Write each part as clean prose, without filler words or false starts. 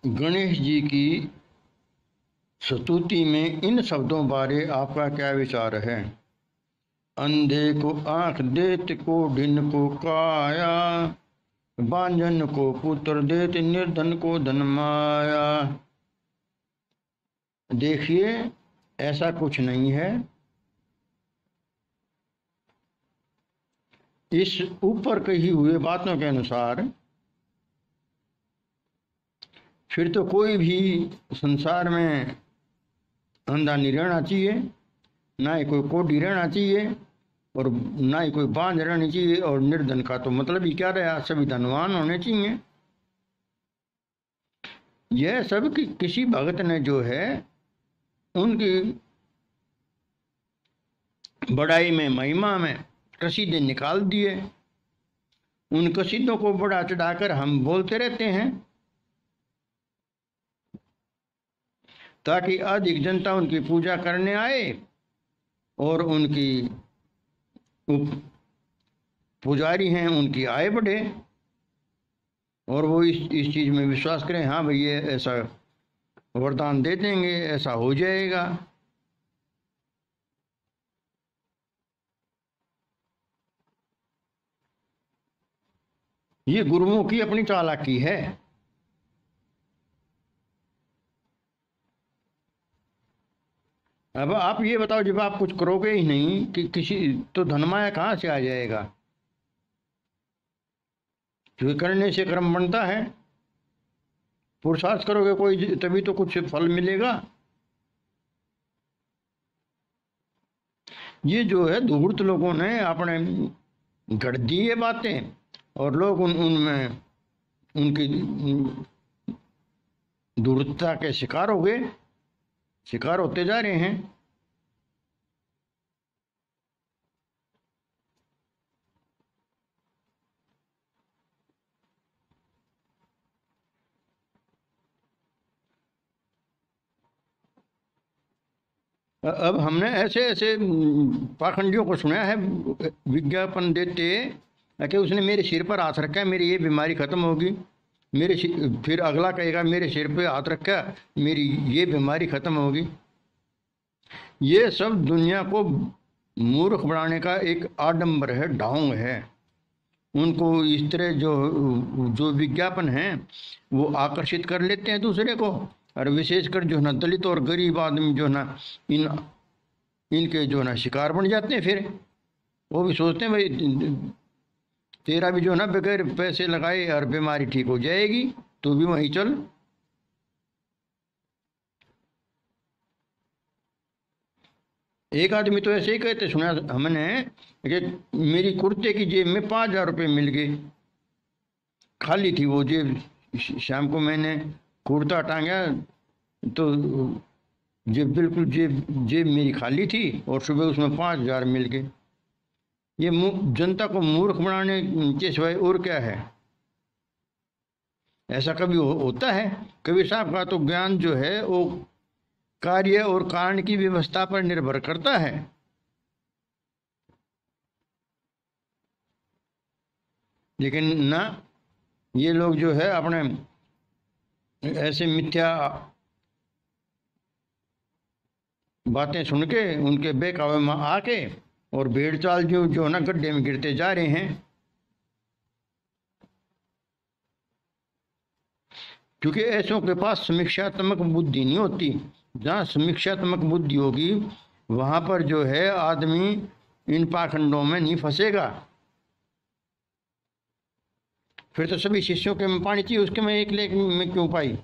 गणेश जी की स्तुति में इन शब्दों बारे आपका क्या विचार है? अंधे को आंख देत, कोढ़िन को काया, बांझन को पुत्र देत, निर्धन को धन माया। देखिए, ऐसा कुछ नहीं है। इस ऊपर कही हुए बातों के अनुसार फिर तो कोई भी संसार में अंधा नहीं रहना चाहिए, ना ही कोई कोढ़ी रहना चाहिए, और ना ही कोई बांझ रहनी चाहिए। और निर्धन का तो मतलब ही क्या रहा, सभी धनवान होने चाहिए। यह सब किसी भगत ने जो है उनकी बड़ाई में, महिमा में कसीदे निकाल दिए। उन कसीदों को बढ़ा चढ़ाकर हम बोलते रहते हैं ताकि अधिक जनता उनकी पूजा करने आए और उनकी पुजारी हैं उनकी आय बढ़े, और वो इस चीज में विश्वास करें, हाँ भाई ये ऐसा वरदान दे देंगे, ऐसा हो जाएगा। ये गुरुओं की अपनी चालाकी है। अब आप ये बताओ, जब आप कुछ करोगे ही नहीं कि किसी, तो धनमाया कहाँ से आ जाएगा? जो करने से कर्म बनता है, पुरुषार्थ करोगे कोई तभी तो कुछ फल मिलेगा। ये जो है धूर्त लोगों ने अपने गढ़ दी ये बातें, और लोग उनमें उनकी धूर्तता के शिकार हो गए, शिकार होते जा रहे हैं। अब हमने ऐसे ऐसे पाखंडियों को सुना है विज्ञापन देते कि उसने मेरे सिर पर हाथ रखा है, मेरी ये बीमारी खत्म होगी। फिर अगला कहेगा मेरे सिर पे हाथ रखा, मेरी ये बीमारी खत्म होगी। ये सब दुनिया को मूर्ख बनाने का एक आडंबर है, ढोंग है। उनको इस तरह जो जो विज्ञापन है वो आकर्षित कर लेते हैं दूसरे को, और विशेषकर जो ना दलित और गरीब आदमी जो ना इनके जो ना शिकार बन जाते हैं। फिर वो भी सोचते हैं भाई तेरा भी जो ना बगैर पैसे लगाए और बीमारी ठीक हो जाएगी, तू भी वहीं चल। एक आदमी तो ऐसे ही कहते सुना हमने कि मेरी कुर्ते की जेब में 5,000 रुपये मिल गए, खाली थी वो जेब। शाम को मैंने कुर्ता टांगा तो जेब बिल्कुल जेब जेब मेरी खाली थी, और सुबह उसमें 5,000 मिल गए। ये जनता को मूर्ख बनाने के सिवाय और क्या है? ऐसा कभी होता है? कबीर साहब का तो ज्ञान जो है वो कार्य और कारण की व्यवस्था पर निर्भर करता है। लेकिन ना, ये लोग जो है अपने ऐसे मिथ्या बातें सुन के उनके बेकावे में आके और भेड़ चाल जो ना गड्ढे में गिरते जा रहे हैं। क्योंकि ऐसों के पास समीक्षात्मक बुद्धि नहीं होती। जहाँ समीक्षात्मक बुद्धि होगी वहां पर जो है आदमी इन पाखंडों में नहीं फंसेगा। फिर तो सभी शिष्यों के में पानी चाहिए, उसके में एक लेख में क्यों पाई?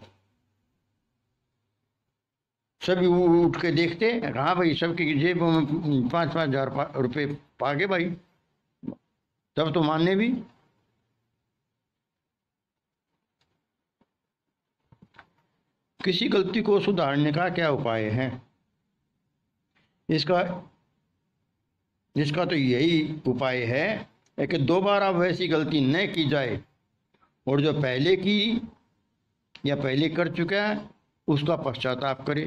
सभी उठ के देखते, हाँ भाई सबकी जेब में 5,000 रुपये पा गए भाई, तब तो मानने भी। किसी गलती को सुधारने का क्या उपाय है? इसका इसका तो यही उपाय है कि दोबारा वैसी गलती न की जाए, और जो पहले की या पहले कर चुका है उसका पश्चाताप करे।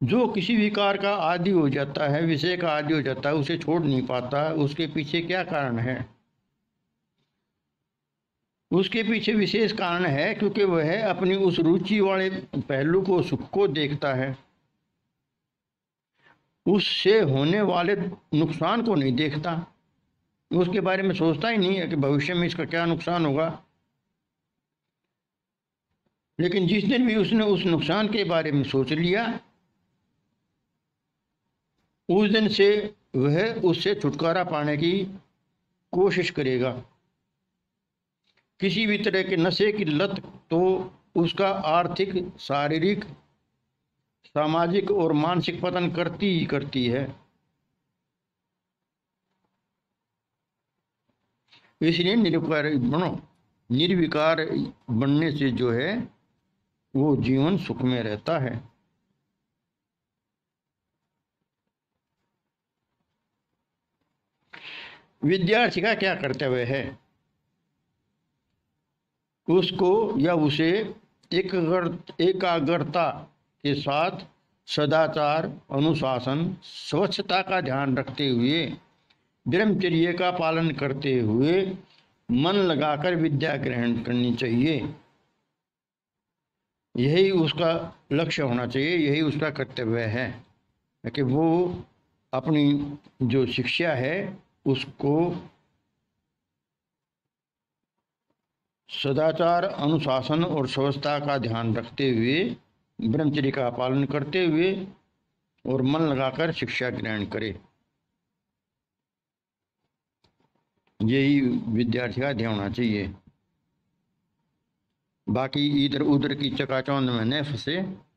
जो किसी विकार का आदी हो जाता है, विषय का आदी हो जाता है, उसे छोड़ नहीं पाता, उसके पीछे क्या कारण है? उसके पीछे विशेष कारण है, क्योंकि वह अपनी उस रुचि वाले पहलू को, सुख को देखता है, उससे होने वाले नुकसान को नहीं देखता। उसके बारे में सोचता ही नहीं है कि भविष्य में इसका क्या नुकसान होगा। लेकिन जिस दिन भी उसने उस नुकसान के बारे में सोच लिया, उस दिन से वह उससे छुटकारा पाने की कोशिश करेगा। किसी भी तरह के नशे की लत तो उसका आर्थिक, शारीरिक, सामाजिक और मानसिक पतन करती ही करती है। इसलिए निर्विकार बनो। निर्विकार बनने से जो है वो जीवन सुख में रहता है। विद्यार्थी का क्या कर्तव्य है? उसको या उसे एकाग्रता के साथ सदाचार, अनुशासन, स्वच्छता का ध्यान रखते हुए, ब्रह्मचर्य का पालन करते हुए मन लगाकर विद्या ग्रहण करनी चाहिए। यही उसका लक्ष्य होना चाहिए, यही उसका कर्तव्य है कि वो अपनी जो शिक्षा है उसको सदाचार, अनुशासन और स्वच्छता का ध्यान रखते हुए, ब्रह्मचर्य का पालन करते हुए और मन लगाकर शिक्षा ग्रहण करे। यही विद्यार्थी का ध्यान होना चाहिए। बाकी इधर उधर की चकाचौंध में न फंसे।